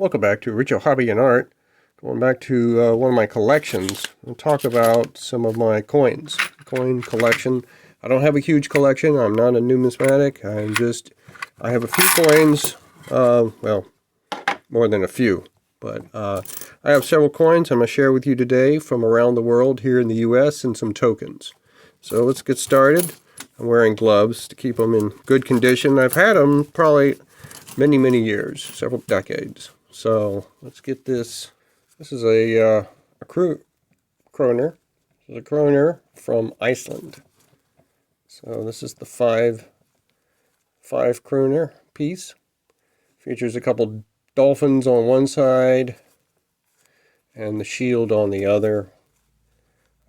Welcome back to Richo Hobby and Art. Going back to one of my collections. We'll talk about some of my coin collection. I don't have a huge collection. I'm not a numismatic. I have a few coins. Well, more than a few. But I have several coins I'm going to share with you today from around the world here in the U.S. and some tokens. So let's get started. I'm wearing gloves to keep them in good condition. I've had them probably many years, several decades. So let's get this. This is a kroner. This is a kroner from Iceland. So this is the five kroner piece. Features a couple dolphins on one side and the shield on the other.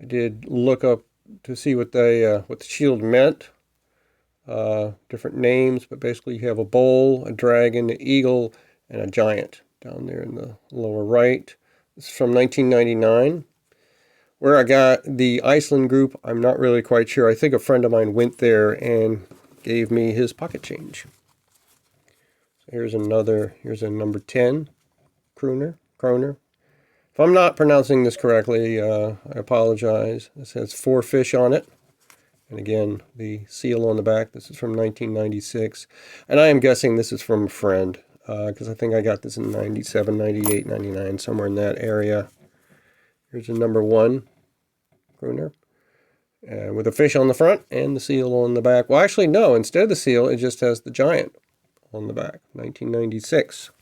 I did look up to see what the shield meant. Different names, but basically you have a bull, a dragon, an eagle, and a giant down there in the lower right. This is from 1999. Where I got the Iceland group, I'm not really quite sure. I think a friend of mine went there and gave me his pocket change. So here's a number 10 kroner. If I'm not pronouncing this correctly, I apologize. This has 4 fish on it. And again, the seal on the back. This is from 1996. And I am guessing this is from a friend, because I think I got this in 97, 98, 99, somewhere in that area. Here's a number 1 kroner. With a fish on the front and the seal on the back. Well, actually, no. Instead of the seal, it just has the giant on the back. 1996.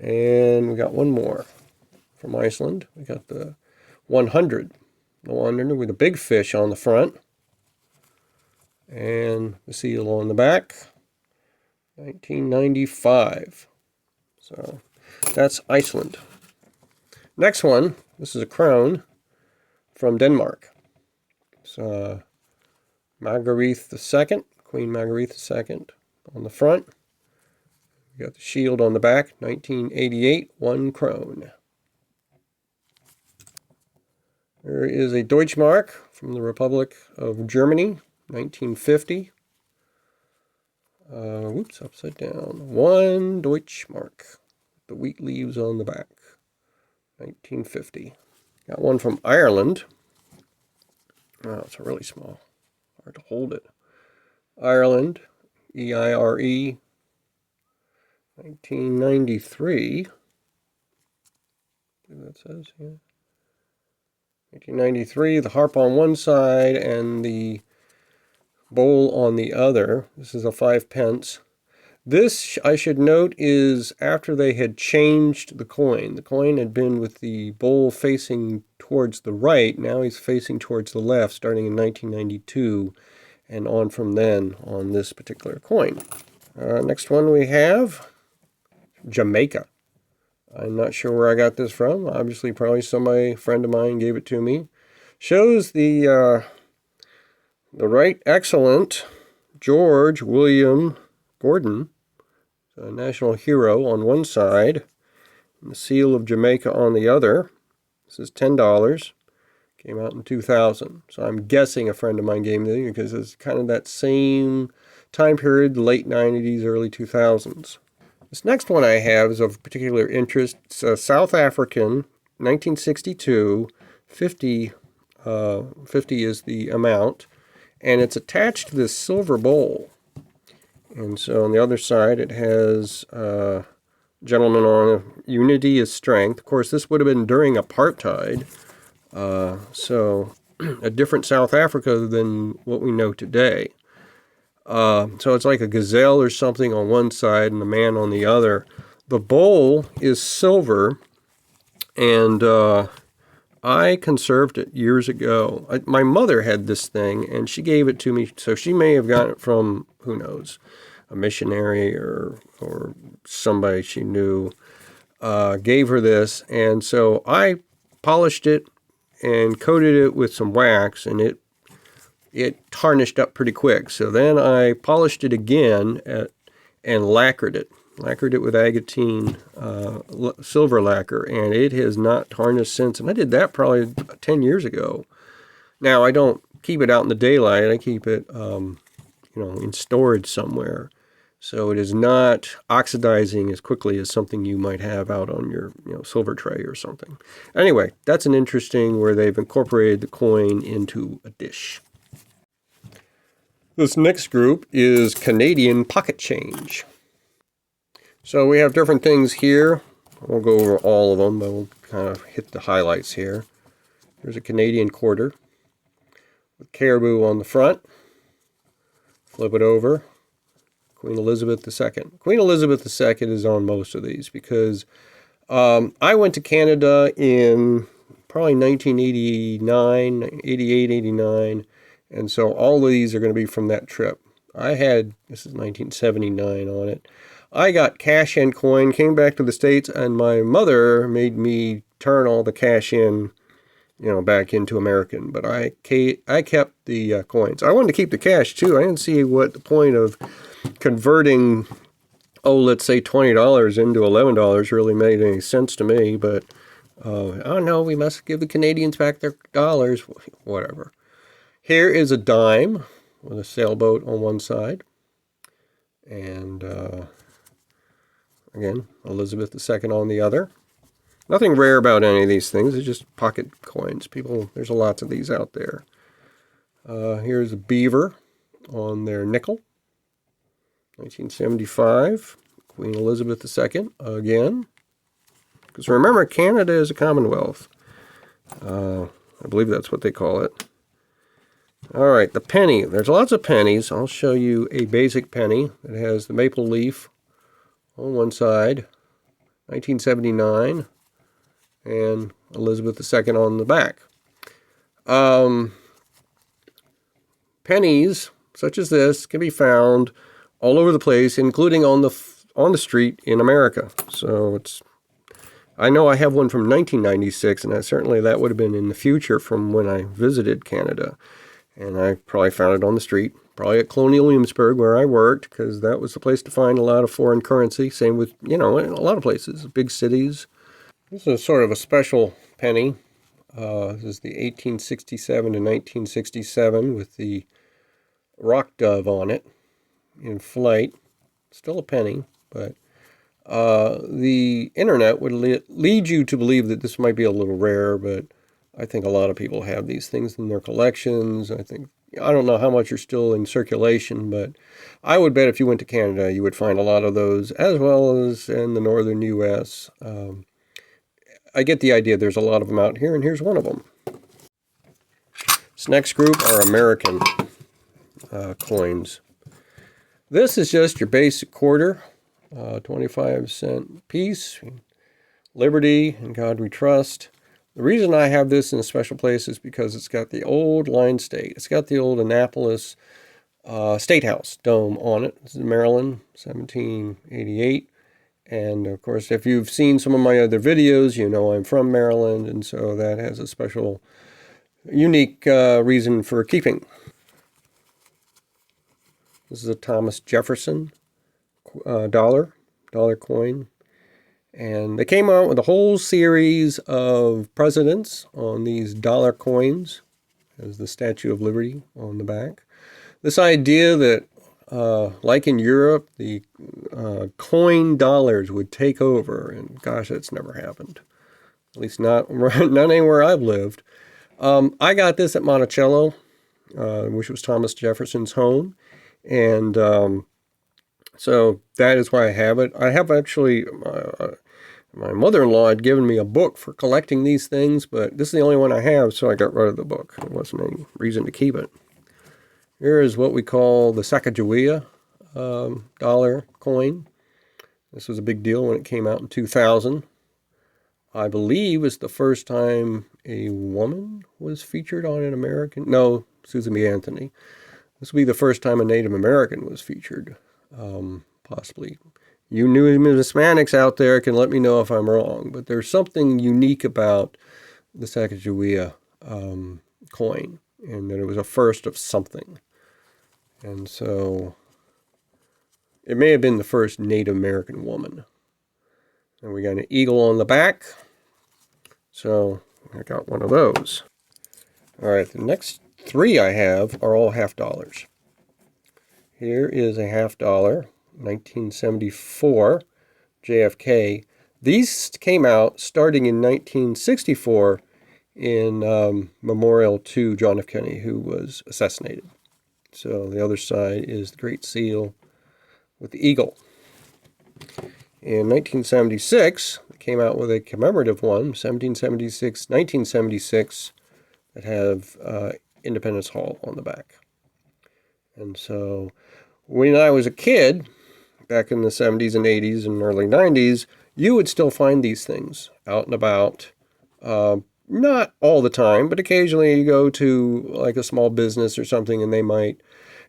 And we got one more from Iceland. We got the 100. The one with a big fish on the front and the seal on the back. 1995. So that's Iceland. Next one, this is a crown from Denmark. It's Margrethe II, Queen Margrethe II on the front. We got the shield on the back. 1988, 1 krone. There is a Deutschmark from the Republic of Germany, 1950. Whoops, upside down. 1 Deutschmark. The wheat leaves on the back, 1950. Got one from Ireland. Oh, it's really small. Hard to hold it. Ireland, EIRE, 1993. I believe that says, yeah. 1993, the harp on one side and the bowl on the other. This is a 5 pence. This, I should note, is after they had changed the coin. The coin had been with the bowl facing towards the right. Now he's facing towards the left, starting in 1992, and on from then on this particular coin. Next one we have Jamaica. I'm not sure where I got this from. Obviously, probably somebody, friend of mine, gave it to me. Shows the Right Excellent George William Gordon, a national hero on one side, and the seal of Jamaica on the other. This is $10. Came out in 2000. So I'm guessing a friend of mine gave me it because it's kind of that same time period, late 90s, early 2000s. This next one I have is of particular interest. It's a South African, 1962, 50 is the amount, and it's attached to this silver bowl. And so on the other side it has gentleman on unity is strength. Of course, this would have been during apartheid, so a different South Africa than what we know today. So it's like a gazelle or something on one side and the man on the other. The bowl is silver, and I conserved it years ago. My mother had this thing, and she gave it to me, so she may have gotten it from, who knows, a missionary or somebody she knew gave her this, and so I polished it and coated it with some wax, and it tarnished up pretty quick. So then I polished it again and lacquered it with agatine silver lacquer, and it has not tarnished since. And I did that probably 10 years ago. Now, I don't keep it out in the daylight. I keep it, in storage somewhere. So it is not oxidizing as quickly as something you might have out on your silver tray or something. Anyway, that's an interesting where they've incorporated the coin into a dish. This next group is Canadian pocket change. So we have different things here. I won't go over all of them, but we'll kind of hit the highlights here. There's a Canadian quarter with caribou on the front. Flip it over. Queen Elizabeth II. Queen Elizabeth II is on most of these because I went to Canada in probably 1989, 88, 89, and so all of these are going to be from that trip. This is 1979 on it. I got cash in coin, came back to the States, and my mother made me turn all the cash in, back into American. But I kept the coins. I wanted to keep the cash too. I didn't see what the point of converting, let's say $20 into $11 really made any sense to me. But oh no, we must give the Canadians back their dollars. Whatever. Here is a dime with a sailboat on one side, and again, Elizabeth II on the other. Nothing rare about any of these things. It's just pocket coins. There's lots of these out there. Here's a beaver on their nickel. 1975. Queen Elizabeth II again. Because remember, Canada is a Commonwealth. I believe that's what they call it. All right, the penny. There's lots of pennies. I'll show you a basic penny that has the maple leaf on one side, 1979, and Elizabeth II on the back. Pennies such as this can be found all over the place, including on the street in America. So I know I have one from 1996, and that would have been in the future from when I visited Canada. And I probably found it on the street, probably at Colonial Williamsburg where I worked, because that was the place to find a lot of foreign currency. Same with, in a lot of places, big cities. This is sort of a special penny. This is the 1867 to 1967 with the rock dove on it in flight. Still a penny, but the internet would lead you to believe that this might be a little rare, but I think a lot of people have these things in their collections. I don't know how much are still in circulation, but I would bet if you went to Canada, you would find a lot of those, as well as in the northern U.S. I get the idea. There's a lot of them out here, and here's one of them. This next group are American coins. This is just your basic quarter, 25-cent piece. Liberty and God we trust. The reason I have this in a special place is because it's got the old line state. It's got the old Annapolis State House dome on it. This is Maryland, 1788. And of course, if you've seen some of my other videos, you know I'm from Maryland, and so that has a special, unique reason for keeping. This is a Thomas Jefferson dollar coin. And they came out with a whole series of presidents on these dollar coins, as the Statue of Liberty on the back. This idea that, like in Europe, the coin dollars would take over, and gosh, that's never happened. At least not anywhere I've lived. I got this at Monticello, which was Thomas Jefferson's home, and so that is why I have it. I have actually, my mother-in-law had given me a book for collecting these things, but this is the only one I have, so I got rid of the book. There wasn't any reason to keep it. Here is what we call the Sacagawea dollar coin. This was a big deal when it came out in 2000. I believe it's the first time a woman was featured on an American. No, Susan B. Anthony. This will be the first time a Native American was featured, possibly. You numismatics out there can let me know if I'm wrong, but there's something unique about the Sacagawea coin, and that it was a first of something. And so it may have been the first Native American woman. And we got an eagle on the back. So I got one of those. All right, the next three I have are all $50. Here is a $50. 1974, JFK. These came out starting in 1964 in memorial to John F. Kennedy, who was assassinated. So the other side is the Great Seal with the eagle. In 1976, they came out with a commemorative one, 1976, that have Independence Hall on the back. And so when I was a kid, back in the 70s and 80s and early 90s, you would still find these things out and about. Not all the time, but occasionally you go to like a small business or something and they might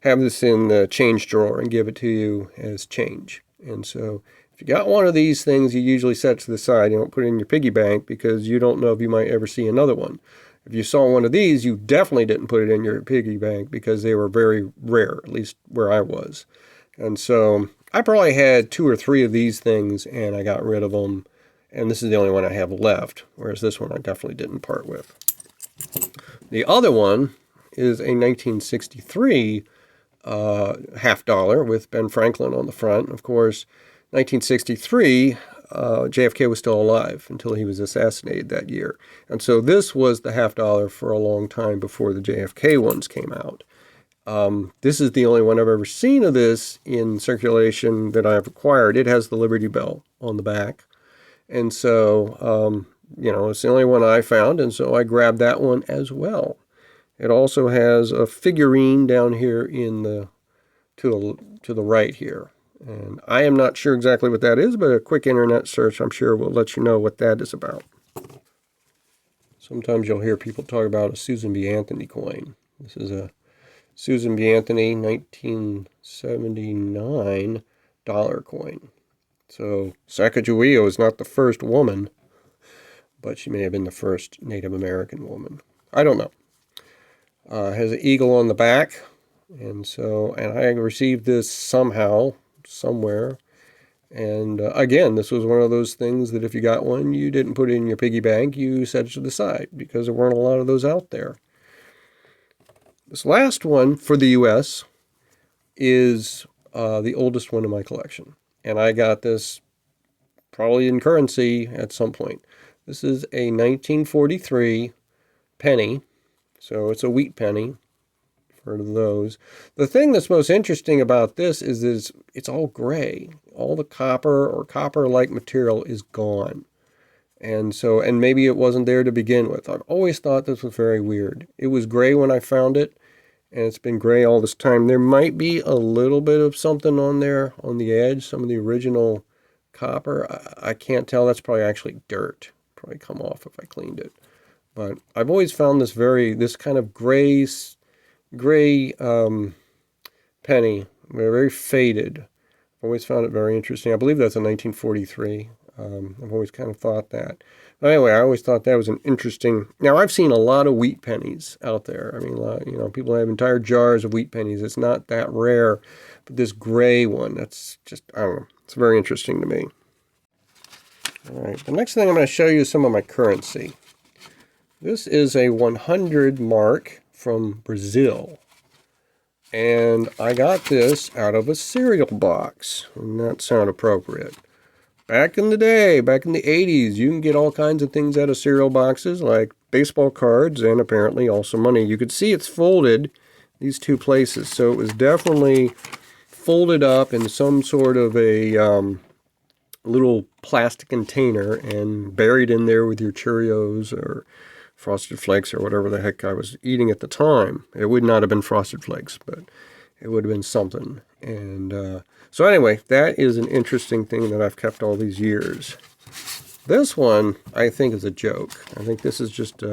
have this in the change drawer and give it to you as change. And so if you got one of these things, you usually set it to the side. You don't put it in your piggy bank because you don't know if you might ever see another one. If you saw one of these, you definitely didn't put it in your piggy bank because they were very rare, at least where I was. And so I probably had 2 or 3 of these things and I got rid of them. And this is the only one I have left, whereas this one I definitely didn't part with. The other one is a 1963 half dollar with Ben Franklin on the front. Of course, 1963, JFK was still alive until he was assassinated that year. And so this was the half dollar for a long time before the JFK ones came out. This is the only one I've ever seen of this in circulation that I've acquired. It has the Liberty Bell on the back. And so, it's the only one I found, and so I grabbed that one as well. It also has a figurine down here to the right here. And I am not sure exactly what that is, but a quick internet search, I'm sure, will let you know what that is about. Sometimes you'll hear people talk about a Susan B. Anthony coin. This is a Susan B. Anthony 1979 dollar coin. So Sacagawea is not the first woman, but she may have been the first Native American woman. I don't know. Has an eagle on the back, and I received this somehow, somewhere. And again, this was one of those things that if you got one, you didn't put it in your piggy bank, you set it to the side because there weren't a lot of those out there. This last one for the U.S. is the oldest one in my collection. And I got this probably in currency at some point. This is a 1943 penny. So it's a wheat penny for those. The thing that's most interesting about this is it's all gray. All the copper or copper-like material is gone. And maybe it wasn't there to begin with. I've always thought this was very weird. It was gray when I found it, and it's been gray all this time. There might be a little bit of something on there on the edge, some of the original copper. I can't tell. That's probably actually dirt. Probably come off if I cleaned it. But I've always found this kind of gray penny, very faded. I've always found it very interesting. I believe that's a 1943. I've always kind of thought that. But anyway, I always thought that was an interesting. Now, I've seen a lot of wheat pennies out there. I mean, people have entire jars of wheat pennies. It's not that rare, but this gray one, that's just, I don't know. It's very interesting to me. All right, the next thing I'm going to show you is some of my currency. This is a 100 mark from Brazil. And I got this out of a cereal box. Doesn't that sound appropriate? Back in the day, back in the 80s, you can get all kinds of things out of cereal boxes, like baseball cards and apparently also money. You could see it's folded these two places. So it was definitely folded up in some sort of a little plastic container and buried in there with your Cheerios or Frosted Flakes or whatever the heck I was eating at the time. It would not have been Frosted Flakes, but it would have been something. And so anyway, that is an interesting thing that I've kept all these years. This one, I think, is a joke. I think this is just,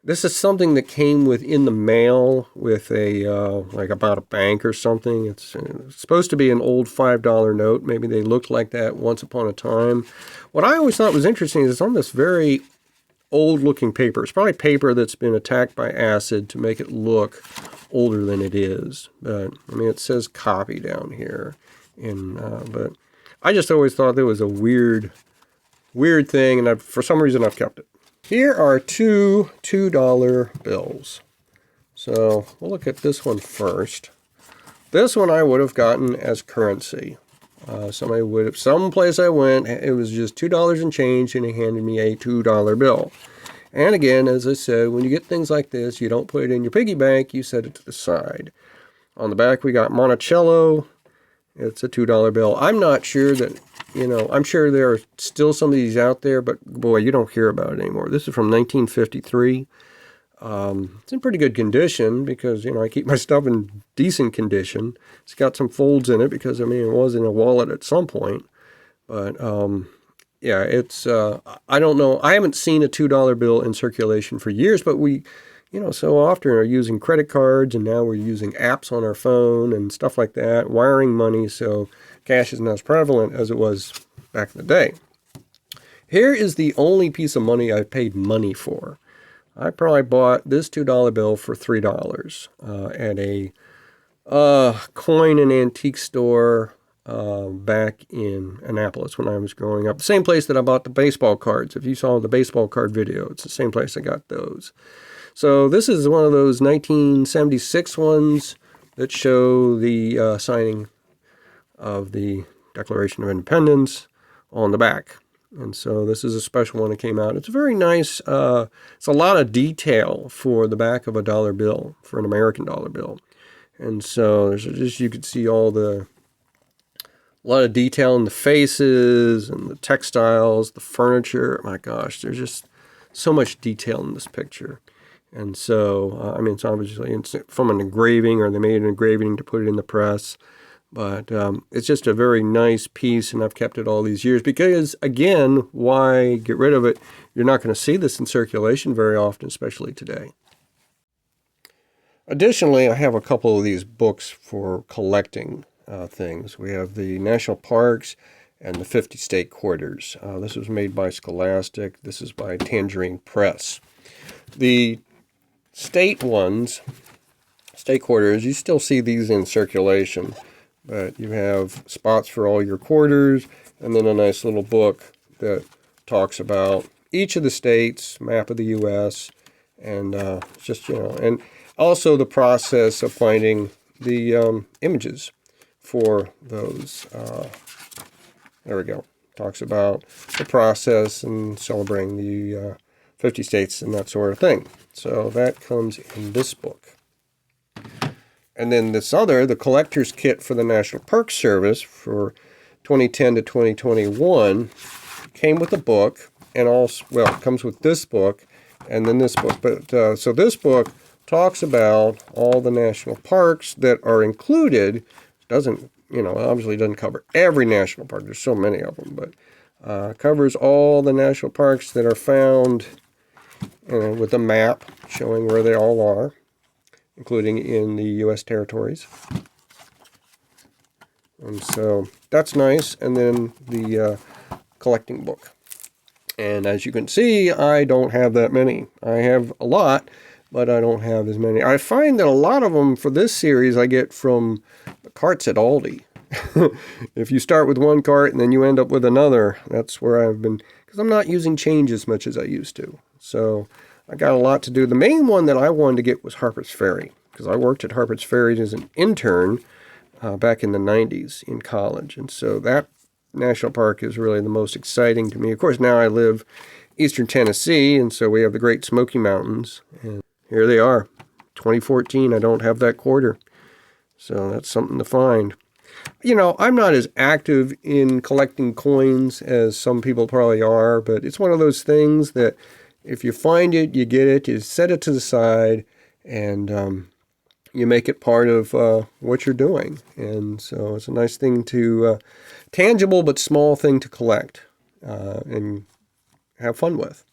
this is something that came in the mail with like about a bank or something. It's supposed to be an old $5 note. Maybe they looked like that once upon a time. What I always thought was interesting is it's on this very old-looking paper. It's probably paper that's been attacked by acid to make it look older than it is. But, I mean, it says copy down here. But I just always thought that was a weird thing, and for some reason I've kept it. Here are two $2 bills. So we'll look at this one first. This one I would have gotten as currency. Someplace I went, it was just $2 and change, and he handed me a $2 bill. And again, as I said, when you get things like this, you don't put it in your piggy bank, you set it to the side. On the back, we got Monticello. It's a $2 bill. I'm not sure that, I'm sure there are still some of these out there, but boy, you don't hear about it anymore. This is from 1953. It's in pretty good condition because, I keep my stuff in decent condition. It's got some folds in it because, it was in a wallet at some point. But, yeah, it's, I don't know. I haven't seen a $2 bill in circulation for years, but we, so often are using credit cards, and now we're using apps on our phone and stuff like that, wiring money, so cash is not as prevalent as it was back in the day. Here is the only piece of money I've paid money for. I probably bought this $2 bill for $3 at a coin and antique store back in Annapolis when I was growing up. Same place that I bought the baseball cards. If you saw the baseball card video, it's the same place I got those. So this is one of those 1976 ones that show the signing of the Declaration of Independence on the back. And so this is a special one that came out. It's very nice. It's a lot of detail for the back of a dollar bill, for an American dollar bill. And so there's just, you could see a lot of detail in the faces and the textiles, the furniture. My gosh, there's just so much detail in this picture. And so, it's obviously from an engraving, or they made an engraving to put it in the press. But it's just a very nice piece, and I've kept it all these years because, again, why get rid of it? You're not going to see this in circulation very often, especially today. Additionally, I have a couple of these books for collecting things. We have the National Parks and the 50 State Quarters. This was made by Scholastic. This is by Tangerine Press. The state ones, state quarters, you still see these in circulation. But you have spots for all your quarters, and then a nice little book that talks about each of the states, map of the U.S., and and also the process of finding the images for those. There we go. Talks about the process and celebrating the 50 states and that sort of thing. So that comes in this book. And then this other, the collector's kit for the National Park Service for 2010 to 2021, came with a book, and also, well, it comes with this book and then this book. But so this book talks about all the national parks that are included. Doesn't, obviously doesn't cover every national park. There's so many of them, but covers all the national parks that are found with a map showing where they all are, including in the U.S. territories. And so that's nice. And then the collecting book. And as you can see, I don't have that many. I have a lot, but I don't have as many. I find that a lot of them for this series I get from the carts at Aldi. If you start with one cart and then you end up with another, that's where I've been, because I'm not using change as much as I used to. So I got a lot to do. The main one that I wanted to get was Harper's Ferry, because I worked at Harper's Ferry as an intern back in the 90s in college. And so that national park is really the most exciting to me. Of course, now I live eastern Tennessee, and so we have the Great Smoky Mountains. And here they are. 2014, I don't have that quarter. So that's something to find. I'm not as active in collecting coins as some people probably are, but it's one of those things that if you find it, you get it, you set it to the side, and you make it part of what you're doing. And so it's a nice thing to, tangible but small thing to collect and have fun with.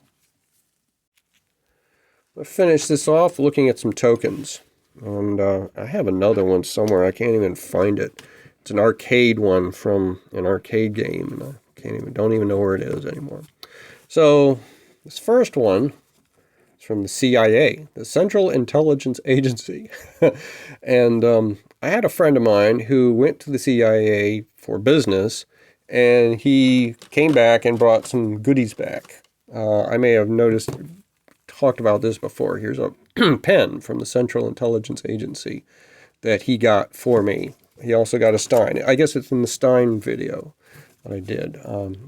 I'll finish this off looking at some tokens. And I have another one somewhere. I can't even find it. It's an arcade one from an arcade game. Don't even know where it is anymore. So this first one is from the CIA, the Central Intelligence Agency. And I had a friend of mine who went to the CIA for business, and he came back and brought some goodies back. I may have talked about this before. Here's a pen from the Central Intelligence Agency that he got for me. He also got a Stein. I guess it's in the Stein video that I did.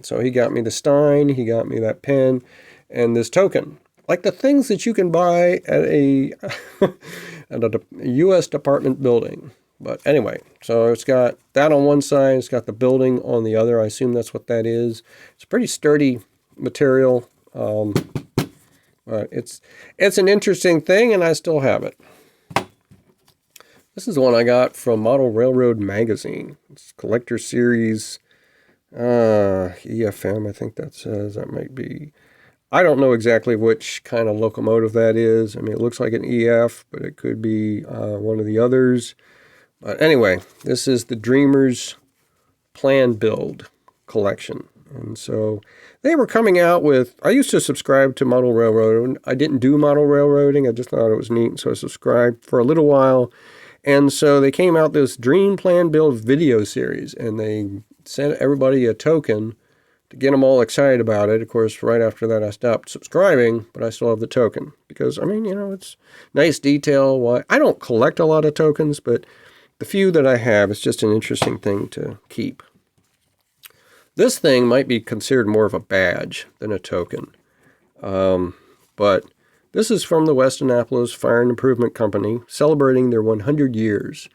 So he got me the Stein, he got me that pen, and this token. Like the things that you can buy at a, at a U.S. Department building. But anyway, so it's got that on one side, it's got the building on the other. I assume that's what that is. It's a pretty sturdy material. But it's an interesting thing, and I still have it. This is the one I got from Model Railroad Magazine. It's Collector Series EFM, I think that says. That might be... I don't know exactly which kind of locomotive that is. I mean, it looks like an EF, but it could be one of the others. But anyway, this is the Dreamers Plan Build collection. And so they were coming out with... I used to subscribe to Model Railroad. I didn't do model railroading. I just thought it was neat, so I subscribed for a little while. And so they came out this Dream Plan Build video series, and they sent everybody a token to get them all excited about it. Of course, right after that, I stopped subscribing, but I still have the token because, I mean, you know, it's nice detail. Why I don't collect a lot of tokens, but the few that I have, it's just an interesting thing to keep. This thing might be considered more of a badge than a token, but this is from the West Annapolis Fire and Improvement Company, celebrating their 100 years.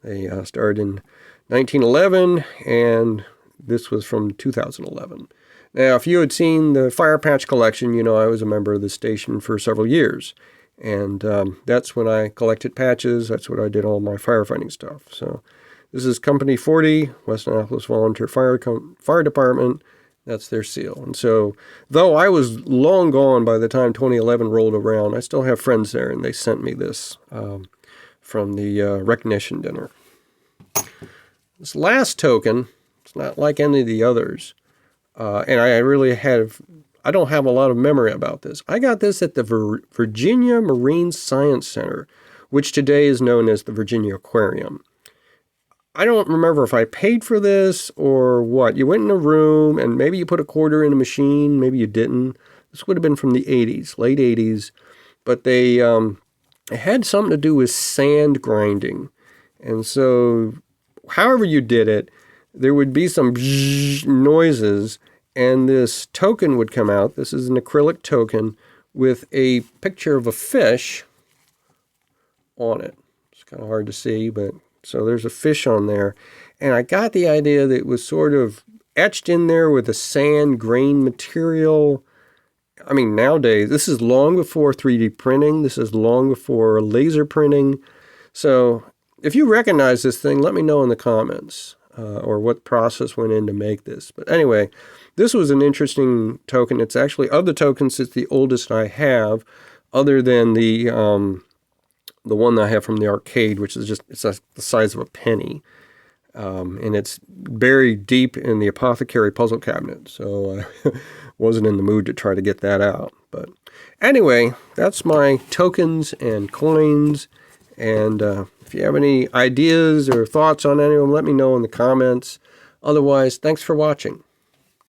They started in 1911, and this was from 2011. Now, if you had seen the Fire Patch collection, you know I was a member of the station for several years. And that's when I collected patches. That's what I did all my firefighting stuff. So this is Company 40, West Annapolis Volunteer Fire Department. That's their seal. And so, though I was long gone by the time 2011 rolled around, I still have friends there, and they sent me this from the recognition dinner. This last token, it's not like any of the others, and I don't have a lot of memory about this. I got this at the Virginia Marine Science Center, which today is known as the Virginia Aquarium. I don't remember if I paid for this or what. You went in a room and maybe you put a quarter in a machine. Maybe you didn't. This would have been from the 80s, late 80s. But they it had something to do with sand grinding. And so however you did it, there would be some noises and this token would come out. This is an acrylic token with a picture of a fish on it. It's kind of hard to see, but... So there's a fish on there, and I got the idea that it was sort of etched in there with a sand grain material. I mean, nowadays, this is long before 3D printing. This is long before laser printing. So if you recognize this thing, let me know in the comments or what process went in to make this. But anyway, this was an interesting token. It's actually, of the tokens, it's the oldest I have, other than the one that I have from the arcade, which is just, it's the size of a penny. And it's buried deep in the apothecary puzzle cabinet. So I wasn't in the mood to try to get that out. But anyway, that's my tokens and coins. And if you have any ideas or thoughts on any of them, let me know in the comments. Otherwise, thanks for watching.